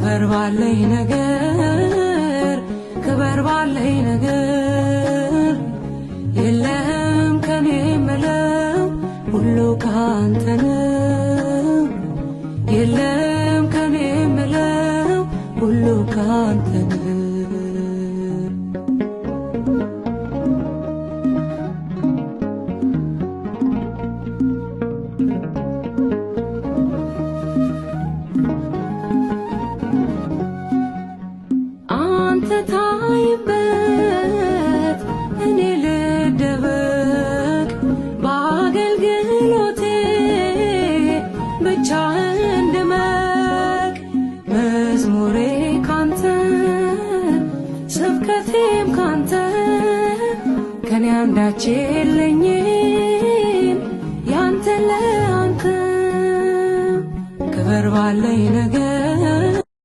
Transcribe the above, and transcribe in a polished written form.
ክበር ባለኝ ነገር ክበር ባለኝ ነገር የለም ከኔ የምለው ሁሉ ካንተ ነው የለም ከኔ የምለው ሁሉ ካንተ ነው አንተ ታይበት እኔ ልደበቅ በአገልግሎቴ ብቻህን ድመቅ መዝሙሬ ካንተ ስብከቴም ካንተ ከኔ አንዳች የለኝም ያንተ ለአንተ ክበር ባለኝ ነገር